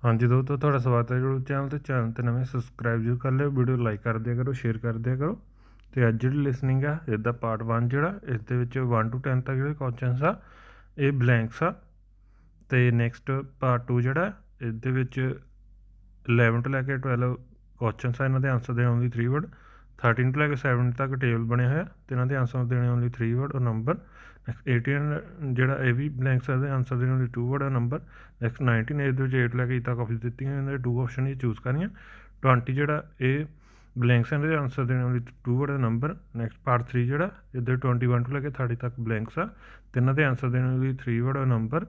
हाँ जी दोस्तों, ਤੁਹਾਡਾ ਸਵਾਗਤ ਹੈ ਜੀ ਚੈਨਲ ਤੇ ਨਵੇਂ ਸਬਸਕ੍ਰਾਈਬ ਜ਼ਰੂਰ ਕਰ ਲਿਓ, ਵੀਡੀਓ ਲਾਈਕ ਕਰ ਦਿਆ ਕਰੋ, ਸ਼ੇਅਰ ਕਰ ਦਿਆ ਕਰੋ। ਤੇ ਅੱਜ ਜਿਹੜੀ ਲਿਸਨਿੰਗ ਆ ਇਹਦਾ ਪਾਰਟ 1 ਜਿਹੜਾ ਇਸ ਦੇ ਵਿੱਚ 1 to 10 ਤੱਕ ਜਿਹੜੇ ਕੁਐਸਚਨਸ ਆ ਇਹ ਬਲੈਂਕਸ ਆ। ਤੇ ਨੈਕਸਟ ਪਾਰਟ 2 ਜਿਹੜਾ ਇਹਦੇ ਵਿੱਚ 11 ਤੋਂ ਲੈ ਕੇ 12 ਕੁਐਸਚਨਸ ਆ, ਇਹਨਾਂ ਦੇ ਆਨਸਰ ਦੇਣੇ ਓਨਲੀ 3 ਵਰਡ। 13 ਤੋਂ ਲੈ ਕੇ 7 ਤੱਕ ਟੇਬਲ ਬਣਿਆ ਹੋਇਆ ਤੇ ਇਹਨਾਂ ਦੇ ਆਨਸਰ ਦੇਣੇ ਓਨਲੀ 3 ਵਰਡ ਔਰ ਨੰਬਰ। ਨੈਕਸਟ 18 ਜਿਹੜਾ ਇਹ ਵੀ ਬਲੈਂਕਸ ਆ, ਇਹਦੇ ਆਨਸਰ ਦੇਣੇ ਓਨਲੀ 2 ਵਰਡ ਔਰ ਨੰਬਰ। ਨੈਕਸਟ 19 ਇਹਦੇ ਵਿੱਚ 8 ਲੈ ਕੇ ਤੱਕ ਕਾਫੀ ਦਿੱਤੀਆਂ, ਇਹਨਾਂ ਦੇ 2 ਆਪਸ਼ਨ ਹੀ ਚੂਜ਼ ਕਰਨੀਆਂ। 20 ਜਿਹੜਾ ਇਹ ਬਲੈਂਕਸ ਇਹਨਾਂ ਦੇ ਆਨਸਰ ਦੇਣੇ only 2 word number. Next part 3 ਜਿਹੜਾ ਇਹਦੇ 21 ਤੋਂ ਲੈ ਕੇ 30 ਤੱਕ ਬਲੈਂਕਸ ਆ ਤੇ ਇਹਨਾਂ ਦੇ ਆਨਸਰ ਦੇਣੇ ਓਨਲੀ 3 ਵਰਡ ਔਰ ਨੰਬਰ।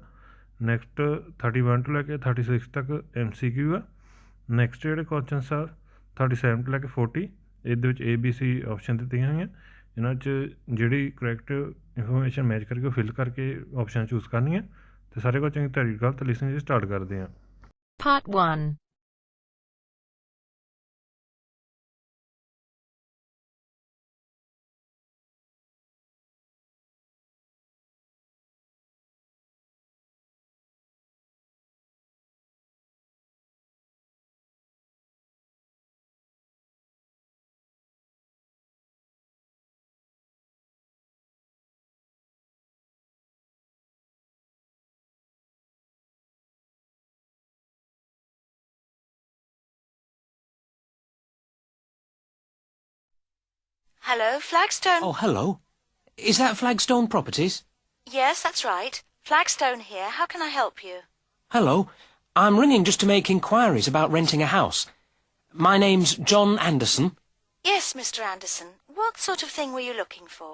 ਨੈਕਸਟ 31 ਤੋਂ ਲੈ ਕੇ 36 ਤੱਕ MCQ ਆ। ਨੈਕਸਟ ਜਿਹੜੇ ਕੁਐਸਚਨਸ ਆ 37 ਤੋਂ ਲੈ ਕੇ 40 ਇਹਦੇ ਵਿੱਚ ABC ਆਪਸ਼ਨ ਦਿੱਤੀਆਂ ਹੋਈਆਂ, ਇਹਨਾਂ 'ਚ ਜਿਹੜੀ ਕਰੈਕਟ ਇਨਫੋਰਮੇਸ਼ਨ ਮੈਚ ਕਰਕੇ ਉਹ ਫਿਲ ਕਰਕੇ ਆਪਸ਼ਨ ਚੂਜ਼ ਕਰਨੀਆਂ। ਤੇ ਸਾਰੇ ਕੁਝ ਚੰਗੀ ਤਰੀਕੇ ਨਾਲ ਲਿਸਨਿੰਗ ਸਟਾਰਟ ਕਰਦੇ ਹਾਂ। Part 1. Hello, Flagstone. Oh, hello. Is that Flagstone Properties? Yes, that's right. Flagstone here. How can I help you? Hello. I'm ringing just to make inquiries about renting a house. My name's John Anderson. Yes, Mr. Anderson. What sort of thing were you looking for?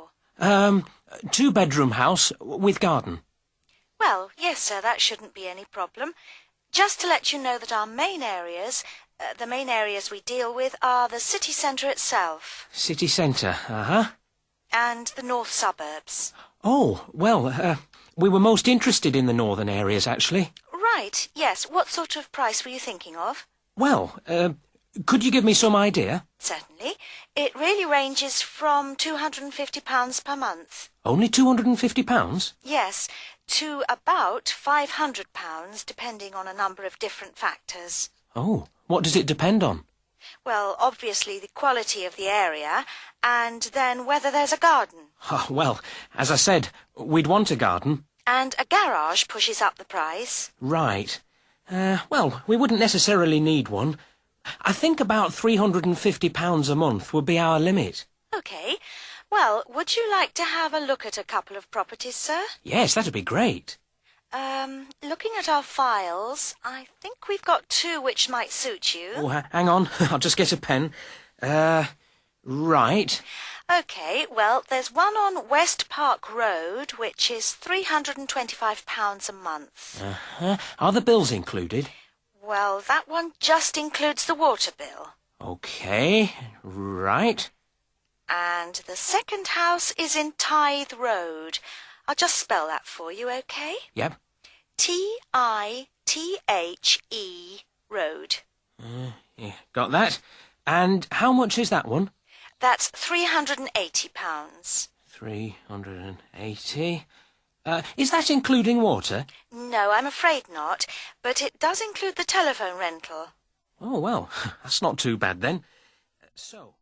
2-bedroom house with garden. Well, yes, sir, that shouldn't be any problem. Just to let you know that our main areas, the main areas we deal with are the city centre itself. City centre, uh-huh. And the north suburbs. Oh, well, we were most interested in the northern areas, actually. Right, yes. What sort of price were you thinking of? Well, could you give me some idea? Certainly. It really ranges from £250 per month. Only £250? Yes, to about £500, depending on a number of different factors. Oh, what does it depend on? Well, obviously the quality of the area, and then whether there's a garden. Oh, well, as I said, we'd want a garden. And a garage pushes up the price. Right. Well, we wouldn't necessarily need one. I think about £350 a month would be our limit. OK. Well, would you like to have a look at a couple of properties, sir? Yes, that'd be great. Looking at our files, I think we've got two which might suit you. Oh, hang on. I'll just get a pen. Right. OK, well, there's one on West Park Road, which is £325 a month. Uh-huh. Are the bills included? Well, that one just includes the water bill. OK. Right. And the second house is in Tithe Road. I'll just spell that for you, OK? Yep. Tithe Road. Yeah, got that. And how much is that one? That's £380. 380. Is that including water? No, I'm afraid not, but it does include the telephone rental. Oh, well, that's not too bad then. So...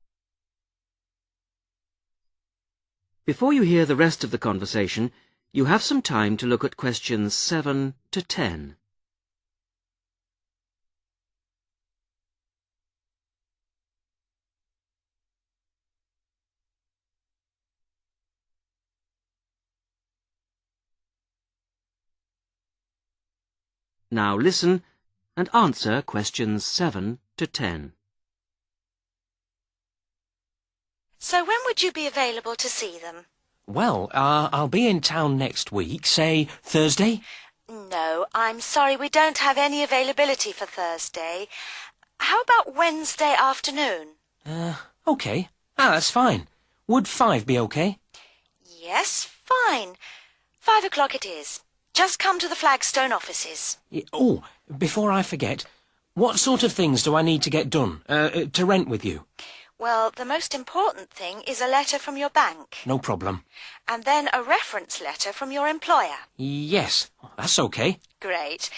Before you hear the rest of the conversation, you have some time to look at questions 7 to 10. Now listen and answer questions 7 to 10. So when would you be available to see them? Well, I'll be in town next week, say Thursday. No, I'm sorry, we don't have any availability for Thursday. How about Wednesday afternoon? OK. That's fine. Would 5 be OK? Yes, fine. 5 o'clock it is. Just come to the Flagstone offices. Oh, before I forget, what sort of things do I need to get done, to rent with you? Well, the most important thing is a letter from your bank. No problem. And then a reference letter from your employer. Yes, that's OK. Great.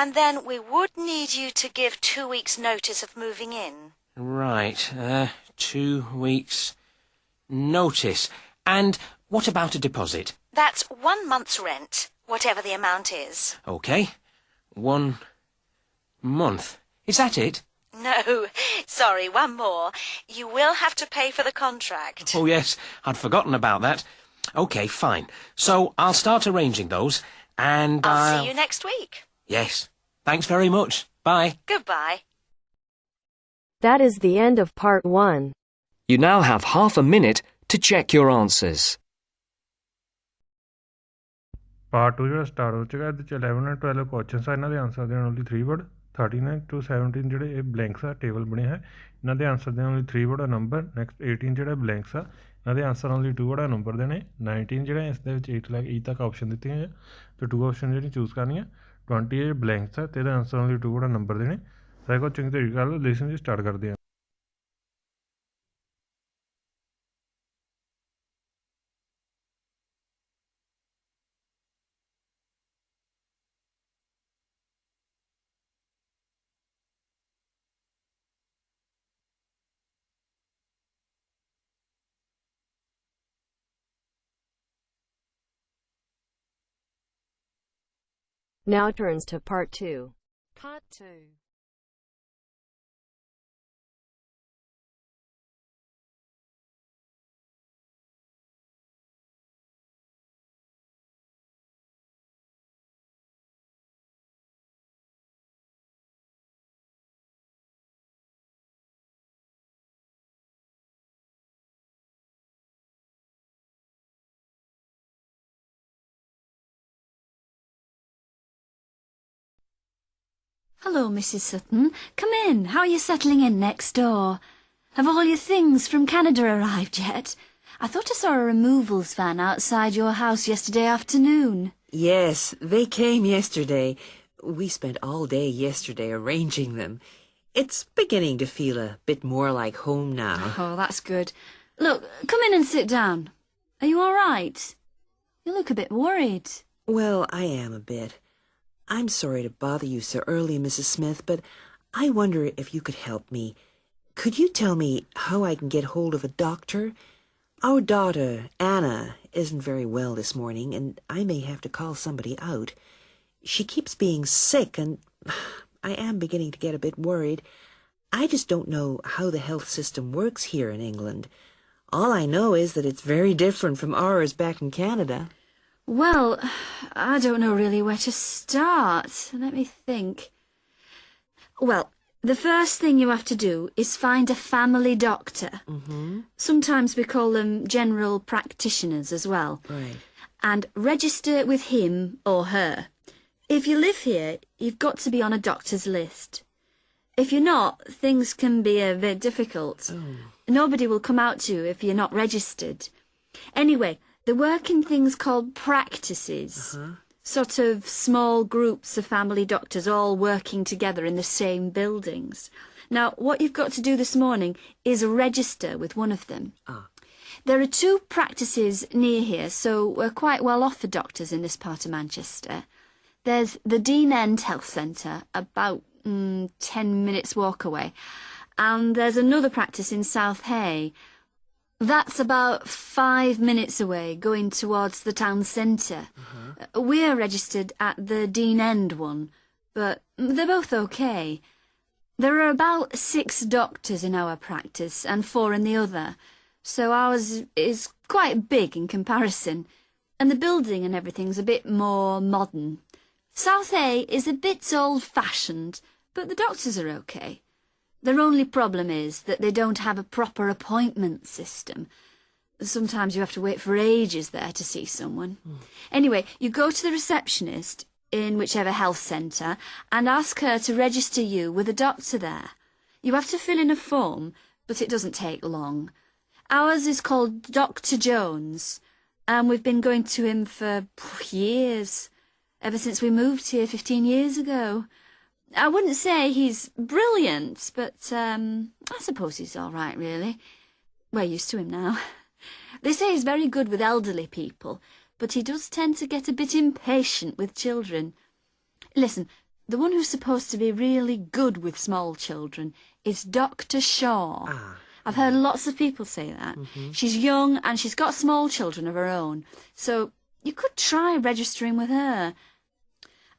And then we would need you to give 2 weeks' notice of moving in. Right, 2 weeks' notice. And what about a deposit? That's 1 month's rent, whatever the amount is. OK. 1 month. Is that it? No, sorry, one more. You will have to pay for the contract. Oh, yes, I'd forgotten about that. OK, fine. So I'll start arranging those, and I'll see you next week. Yes. Thanks very much. Bye. Goodbye. That is the end of part 1. You now have half a minute to check your answers. Part 2 ਜਿਹੜਾ start ਹੋ ਚੁੱਕਾ ਇਹਦੇ 'ਚ 11 and 12 questions ਆ ਇਹਨਾਂ ਦੇ answer ਦੇਣ only 3 word 39 to 17 ਜਿਹੜੇ ਇਹ ਬਲੈਂਕਸ ਆ ਟੇਬਲ ਬਣਿਆ ਹੈ ਇਹਨਾਂ ਦੇ ਆਨਸਰ ਦੇਣ ਓਨਲੀ 3 ਵਰਡ ਆ ਨੰਬਰ ਨੈਕਸਟ 18 ਜਿਹੜੇ ਬਲੈਂਕਸ ਆ ਇਹਨਾਂ ਦੇ ਆਨਸਰ ਓਨਲੀ 2 ਵਰਡ ਆ ਨੰਬਰ ਦੇਣੇ 19 ਜਿਹੜਾ ਇਸ ਦੇ ਵਿੱਚ 8 ਲੱਗ E ਤੱਕ ਆਪਸ਼ਨ ਦਿੱਤੀਆਂ ਹੈ ਤੇ 2 ਆਪਸ਼ਨ ਜਿਹੜੀ ਚੂਜ਼ ਕਰਨੀਆਂ 20 ਜਿਹੜੇ ਬਲੈਂਕਸ ਆ ਤੇ ਇਹਦਾ ਆਨਸਰ ਓਨਲੀ 2 ਵਰਡ ਆ ਨੰਬਰ ਦੇਣੇ ਸਾਰੇ ਕੁਝ ਚੰਗੀ ਤਰੀਕੇ ਨਾਲ ਲਿਸਨ ਜੀ ਸਟਾਰਟ ਕਰਦੇ ਆ Now turns to part 2. Part 2. Hello, Mrs. Sutton. Come in. How are you settling in next door? Have all your things from Canada arrived yet? I thought I saw a removals van outside your house yesterday afternoon. Yes, they came yesterday. We spent all day yesterday arranging them. It's beginning to feel a bit more like home now. Oh, that's good. Look, come in and sit down. Are you all right? You look a bit worried. Well, I am a bit. I'm sorry to bother you so early, Mrs. Smith, but I wonder if you could help me. Could you tell me how I can get hold of a doctor? Our daughter, Anna, isn't very well this morning, and I may have to call somebody out. She keeps being sick, and I am beginning to get a bit worried. I just don't know how the health system works here in England. All I know is that it's very different from ours back in Canada. Well, I don't know really where to start. Let me think. Well, the first thing you have to do is find a family doctor. Sometimes we call them general practitioners as well. Right. And register with him or her. If you live here, you've got to be on a doctor's list. If you're not, things can be a bit difficult. Nobody will come out to you if you're not registered. Anyway, they work in things called practices. Sort of small groups of family doctors all working together in the same buildings. Now, what you've got to do this morning is register with one of them. There are 2 practices near here, so we're quite well off for doctors in this part of Manchester. There's the Dean End Health Centre, about 10 minutes walk away. And there's another practice in South Hay. That's about 5 minutes away, going towards the town centre. We're registered at the Dean End one, but they're both okay. There are about 6 doctors in our practice and 4 in the other, so ours is quite big in comparison, and the building and everything's a bit more modern. South Hay is a bit old-fashioned, but the doctors are okay. Their only problem is that they don't have a proper appointment system. Sometimes you have to wait for ages there to see someone. Anyway, you go to the receptionist in whichever health centre and ask her to register you with a doctor there. You have to fill in a form, but it doesn't take long. Ours is called Dr. Jones, and we've been going to him for years, ever since we moved here 15 years ago. I wouldn't say he's brilliant, but I suppose he's all right, really. We're used to him now. They say he's very good with elderly people, but he does tend to get a bit impatient with children. Listen, the one who's supposed to be really good with small children is Dr. Shaw. I've heard lots of people say that. She's young and she's got small children of her own, so you could try registering with her.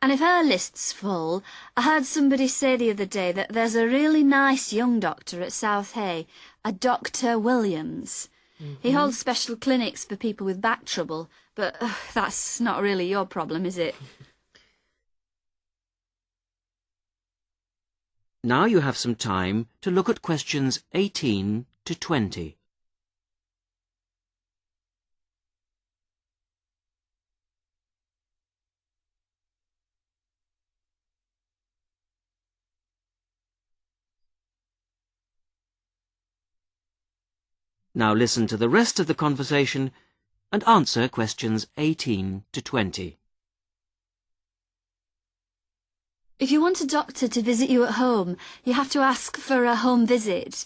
And if her list's full, I heard somebody say the other day that there's a really nice young doctor at South Hay, a Dr. Williams. He holds special clinics for people with back trouble, but that's not really your problem, is it? Now you have some time to look at questions 18 to 20. Now listen to the rest of the conversation and answer questions 18 to 20. If you want a doctor to visit you at home, you have to ask for a home visit.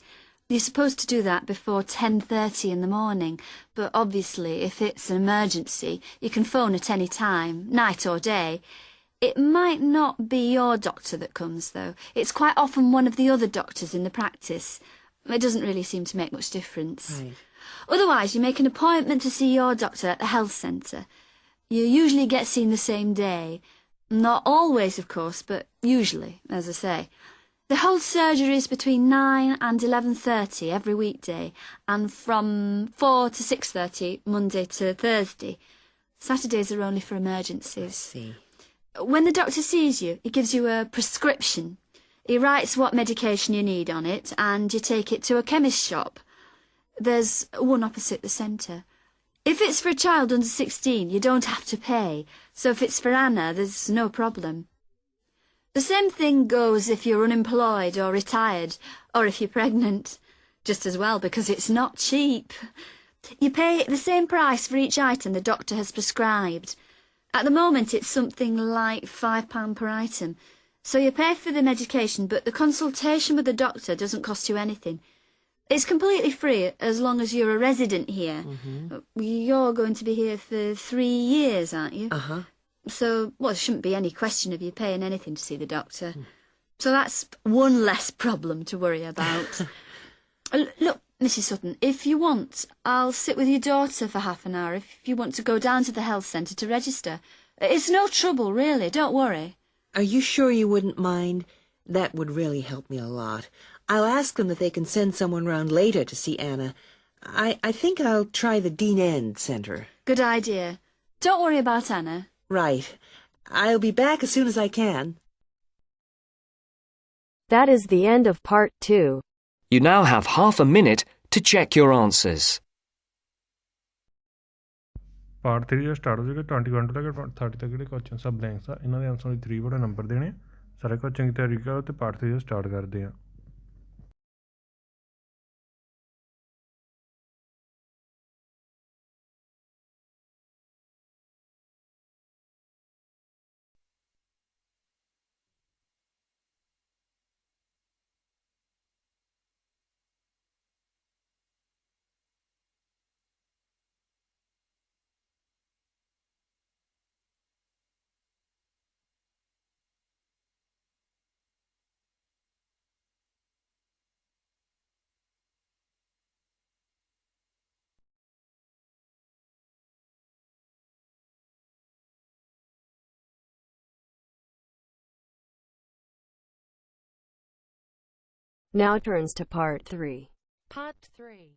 You're supposed to do that before 10:30 in the morning, but obviously if it's an emergency, you can phone at any time, night or day. It might not be your doctor that comes, though. It's quite often one of the other doctors in the practice. It doesn't really seem to make much difference. Right. Otherwise, you make an appointment to see your doctor at the health centre. You usually get seen the same day. Not always, of course, but usually, as I say. They hold surgeries between 9 and 11:30 every weekday, and from 4 to 6:30 Monday to Thursday. Saturdays are only for emergencies. See. When the doctor sees you, he gives you a prescription. He writes what medication you need on it, and you take it to a chemist shop. There's one opposite the centre. If it's for a child under 16, you don't have to pay, so if it's for Anna, there's no problem. The same thing goes if you're unemployed or retired, or if you're pregnant. Just as well, because it's not cheap. You pay the same price for each item the doctor has prescribed. At the moment, it's something like £5 per item. So you pay for the medication, but the consultation with the doctor doesn't cost you anything. It's completely free as long as you're a resident here. You're going to be here for 3 years, aren't you? So, well, there shouldn't be any question of you paying anything to see the doctor. So that's one less problem to worry about. Look, Mrs. Sutton, if you want, I'll sit with your daughter for half an hour if you want to go down to the health centre to register. It's no trouble, really, don't worry. Are you sure you wouldn't mind? That would really help me a lot. I'll ask them if they can send someone round later to see Anna. I think I'll try the Dean End Centre. Good idea. Don't worry about Anna. Right. I'll be back as soon as I can. That is the end of part 2. You now have half a minute to check your answers. Part 3 start ਹੋ ਜਾਏਗਾ 21 ਤੋਂ ਲੈ ਕੇ 30 ਤੱਕ ਜਿਹੜੇ question ਸਭ blanks ਆ ਇਹਨਾਂ ਦੇ ਆਨਸਰ ਦੀ 3 ਬੜਾ ਨੰਬਰ ਦੇਣੇ ਸਾਰੇ ਕੁਐਸਚਨ ਦੀ ਤਿਆਰੀ ਕਰੋ ਤੇ ਪਾਰਟ 3 ਸਟਾਰਟ ਕਰਦੇ ਆ Now turns to part 3. Part 3.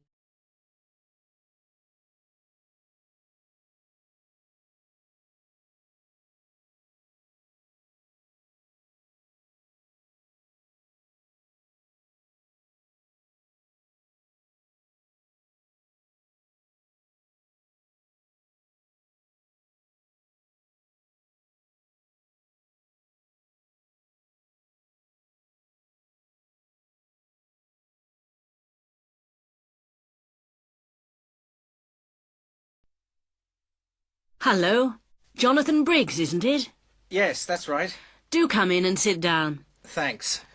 Hello. Jonathan Briggs, isn't it? Yes, that's right. Do come in and sit down. Thanks.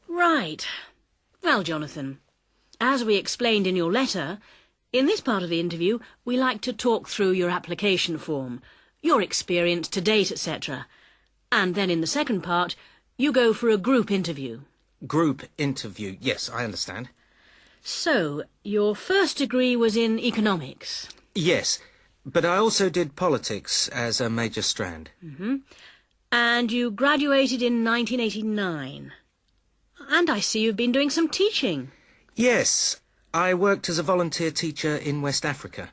Right. Well, Jonathan, as we explained in your letter, in this part of the interview, we like to talk through your application form. your experience to date, etc. And then in the second part, you go for a group interview. Group interview. Yes, I understand. So, your first degree was in economics? Yes, but I also did politics as a major strand. And you graduated in 1989. And I see you've been doing some teaching. Yes, I worked as a volunteer teacher in West Africa.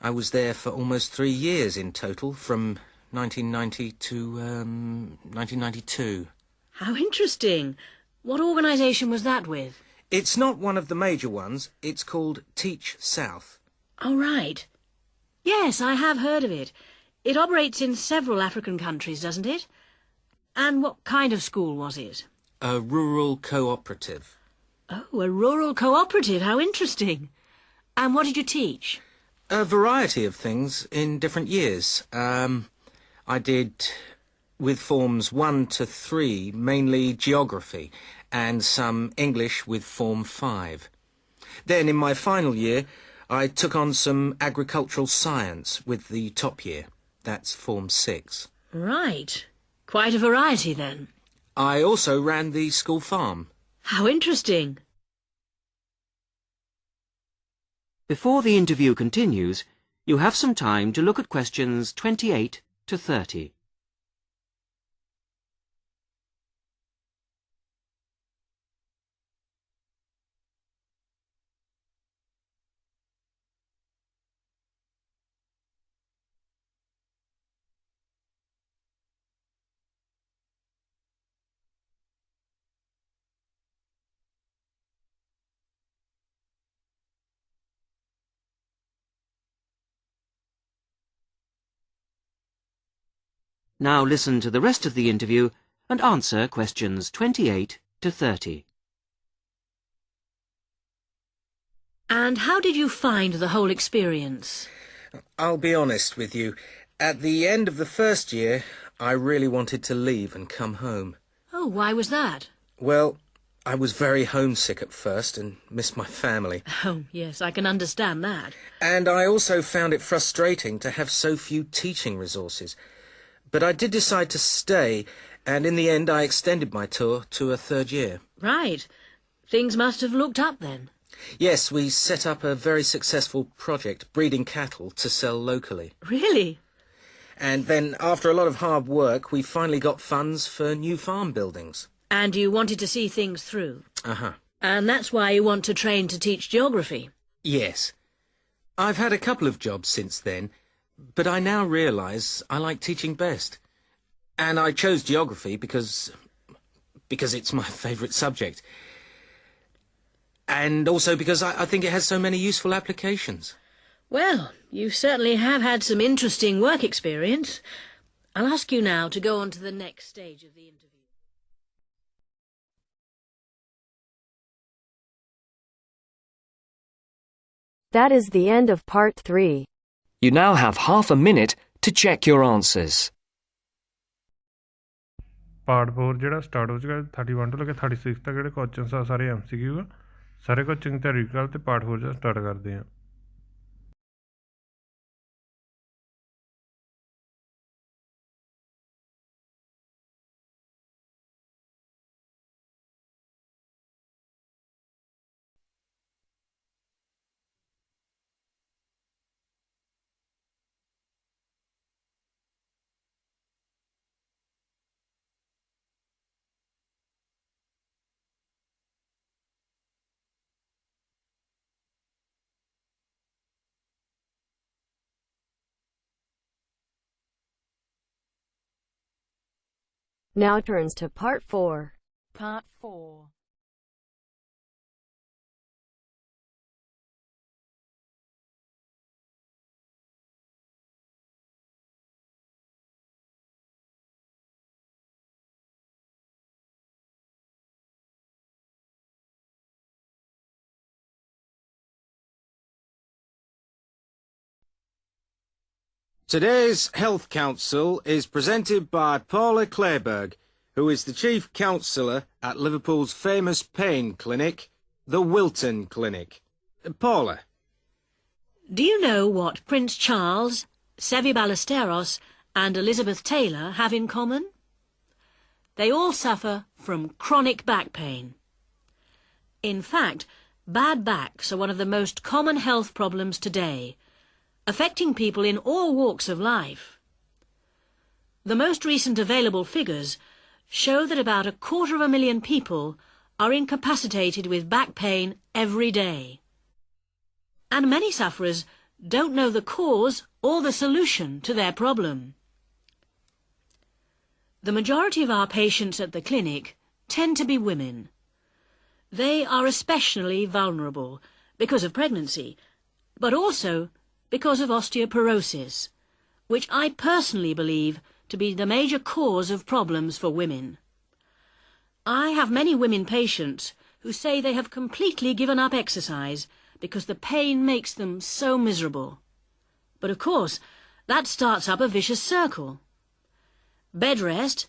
I was there for almost 3 years in total, from 1990 to 1992. How interesting. What organisation was that with? It's not one of the major ones. It's called Teach South. Oh, right. Yes, I have heard of it. It operates in several African countries, doesn't it? And what kind of school was it? A rural cooperative. Oh, a rural cooperative. How interesting. And what did you teach? A variety of things in different years. I did, with forms 1 to 3, mainly geography, and some English with form 5. Then, in my final year, I took on some agricultural science with the top year. That's form 6. Right. Quite a variety, then. I also ran the school farm. How interesting. Before the interview continues, you have some time to look at questions 28 to 30. Now listen to the rest of the interview and answer questions 28 to 30. And how did you find the whole experience? I'll be honest with you. At the end of the first year, I really wanted to leave and come home. Oh, why was that? Well, I was very homesick at first and missed my family. Oh, yes, I can understand that. And I also found it frustrating to have so few teaching resources. But I did decide to stay, and in the end I extended my tour to a 3rd year. Right. Things must have looked up then. Yes, we set up a very successful project, breeding cattle to sell locally. Really? And then, after a lot of hard work, we finally got funds for new farm buildings. And you wanted to see things through? Uh-huh. And that's why you want to train to teach geography? Yes. I've had a couple of jobs since then, but I now realise I like teaching best. And I chose geography because it's my favourite subject. And also because I think it has so many useful applications. Well, you certainly have had some interesting work experience. I'll ask you now to go on to the next stage of the interview. That is the end of part 3. You now have half a minute to check your answers. Part 4 ਜਿਹੜਾ start ਹੋ ਚੁੱਕਾ 31 ਤੋਂ ਲੈ ਕੇ 36 ਤੱਕ ਜਿਹੜੇ questions ਆ ਸਾਰੇ MCQ ਆ ਸਾਰੇ ਕੁਝ ਚੰਗੀ ਤਰ੍ਹਾਂ ਰੀਡ ਕਰ ਤੇ ਪਾਰਟ 4 ਜਿਹੜਾ ਸਟਾਰਟ ਕਰਦੇ ਆ Now turns to part 4. Part 4. Today's Health Council is presented by Paula Clayburgh, who is the Chief Counsellor at Liverpool's famous pain clinic, the Wilton Clinic. Paula. Do you know what Prince Charles, Sevi Ballesteros and Elizabeth Taylor have in common? They all suffer from chronic back pain. In fact, bad backs are one of the most common health problems today, affecting people in all walks of life. The most recent available figures show that about 250,000 people are incapacitated with back pain every day. And many sufferers don't know the cause or the solution to their problem. The majority of our patients at the clinic tend to be women. They are especially vulnerable because of pregnancy, but also because of osteoporosis, which I personally believe to be the major cause of problems for women. I have many women patients who say they have completely given up exercise because the pain makes them so miserable. But of course, that starts up a vicious circle. Bed rest,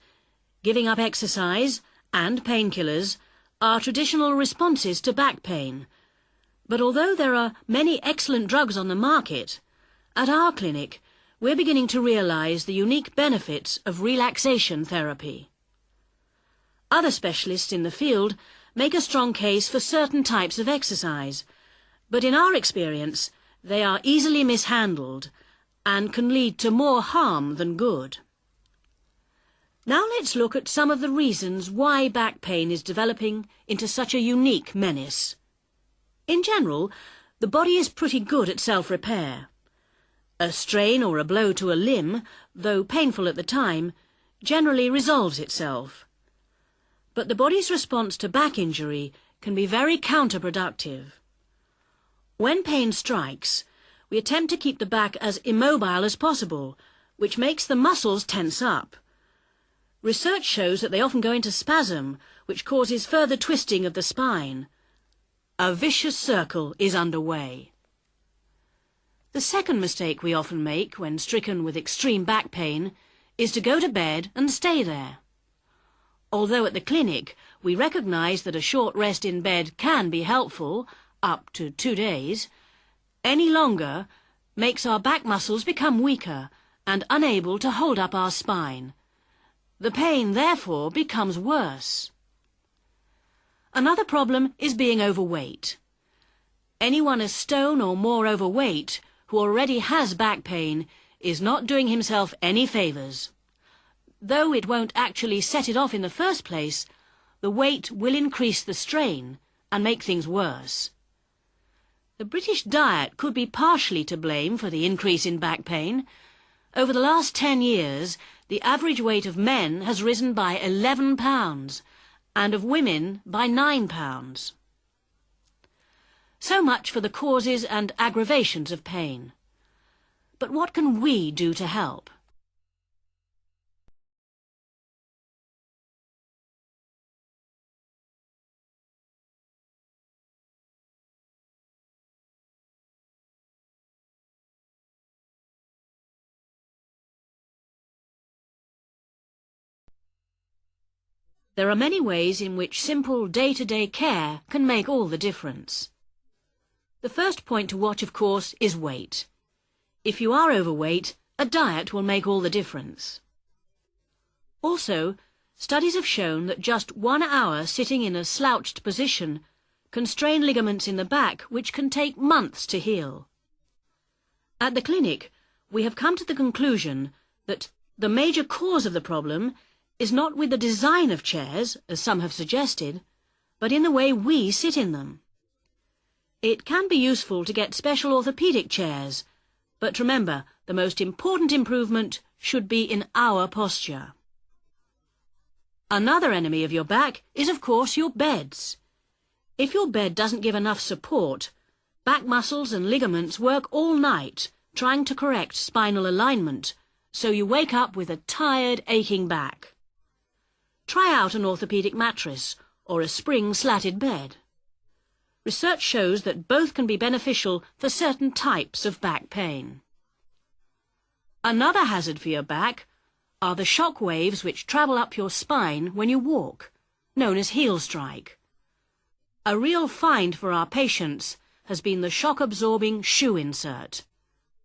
giving up exercise, and painkillers are traditional responses to back pain. But although there are many excellent drugs on the market, at our clinic we're beginning to realise the unique benefits of relaxation therapy. Other specialists in the field make a strong case for certain types of exercise, but in our experience they are easily mishandled and can lead to more harm than good. Now let's look at some of the reasons why back pain is developing into such a unique menace. In general, the body is pretty good at self-repair. A strain or a blow to a limb, though painful at the time, generally resolves itself. But the body's response to back injury can be very counterproductive. When pain strikes, we attempt to keep the back as immobile as possible, which makes the muscles tense up. Research shows that they often go into spasm, which causes further twisting of the spine. A vicious circle is underway. The second mistake we often make when stricken with extreme back pain is to go to bed and stay there. Although at the clinic we recognise that a short rest in bed can be helpful, up to 2 days, any longer makes our back muscles become weaker and unable to hold up our spine. The pain, therefore, becomes worse. Another problem is being overweight. Anyone a stone or more overweight who already has back pain is not doing himself any favours. Though it won't actually set it off in the first place, the weight will increase the strain and make things worse. The British diet could be partially to blame for the increase in back pain. Over the last 10 years, the average weight of men has risen by 11 pounds, and of women by 9 pounds. So much for the causes and aggravations of pain. But what can we do to help? There are many ways in which simple day-to-day care can make all the difference. The first point to watch, of course, is weight. If you are overweight, a diet will make all the difference. Also, studies have shown that just 1 hour sitting in a slouched position can strain ligaments in the back which can take months to heal. At the clinic, we have come to the conclusion that the major cause of the problem is not with the design of chairs, as some have suggested, but in the way we sit in them. It can be useful to get special orthopaedic chairs, but remember, the most important improvement should be in our posture. Another enemy of your back is, of course, your beds. If your bed doesn't give enough support, back muscles and ligaments work all night trying to correct spinal alignment, so you wake up with a tired, aching back. Try out an orthopaedic mattress or a spring-slatted bed. Research shows that both can be beneficial for certain types of back pain. Another hazard for your back are the shock waves which travel up your spine when you walk, known as heel strike. A real find for our patients has been the shock-absorbing shoe insert,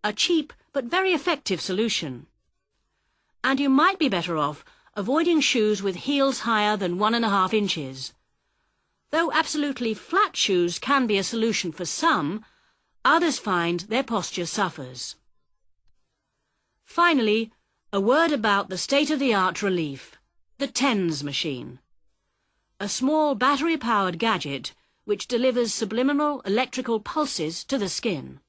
a cheap but very effective solution. and you might be better off avoiding shoes with heels higher than 1.5 inches. Though absolutely flat shoes can be a solution for some, others find their posture suffers. Finally, a word about the state-of-the-art relief, the TENS machine. A small battery-powered gadget which delivers subliminal electrical pulses to the skin.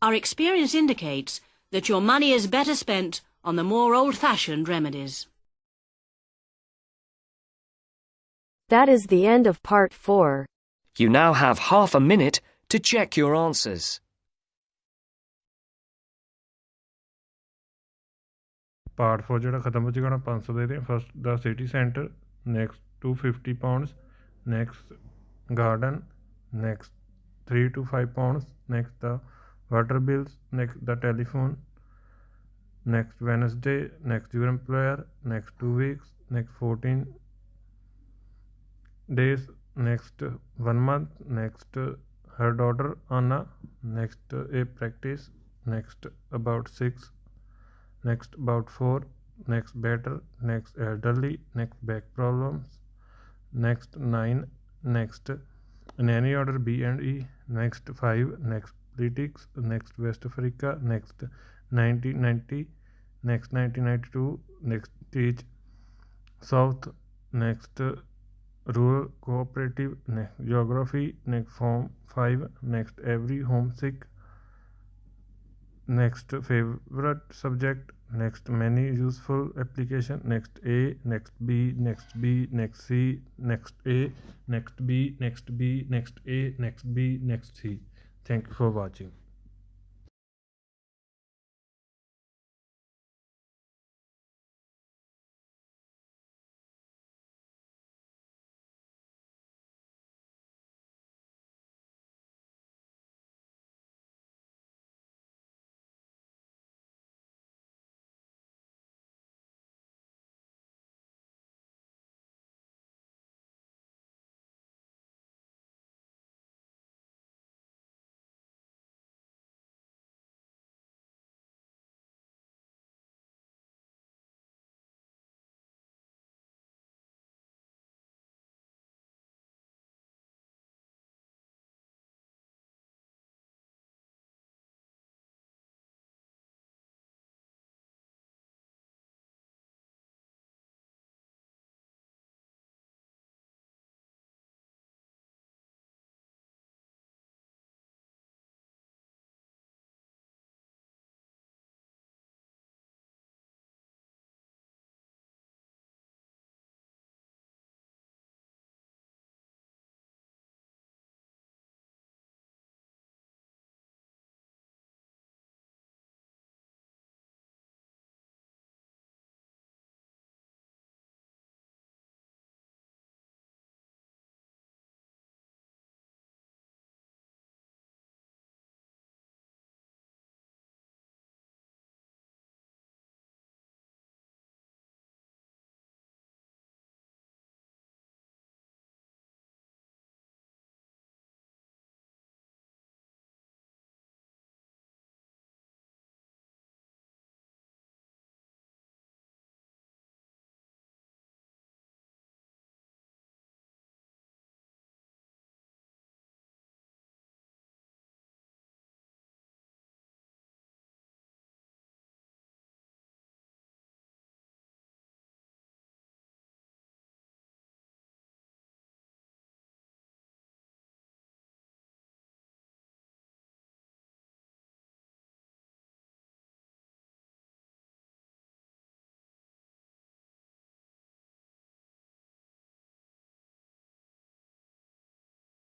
Our experience indicates that your money is better spent on the more old-fashioned remedies. That is the end of part 4. You now have half a minute to check your answers. Part 4 ਜਿਹੜਾ ਖਤਮ ਹੋ ਚੁੱਕਾ 500 ਦੇ ਦਿਆਂ first ਦਾ city centre next 250 pounds next garden next 3 to 5 pounds next the water bills next the telephone next Wednesday next your employer next 2 weeks next 14 days next 1 month next her daughter Anna next a practice next about 6 next about 4 next better next elderly next back problems next 9 next in any order B and E next 5 next politics next West Africa next 1990 next 1992 next teach south next rural cooperative next geography next form 5 next every homesick next favorite subject next many useful application next A next B next B next C next A next B next B next A next B next C. Thank you for watching.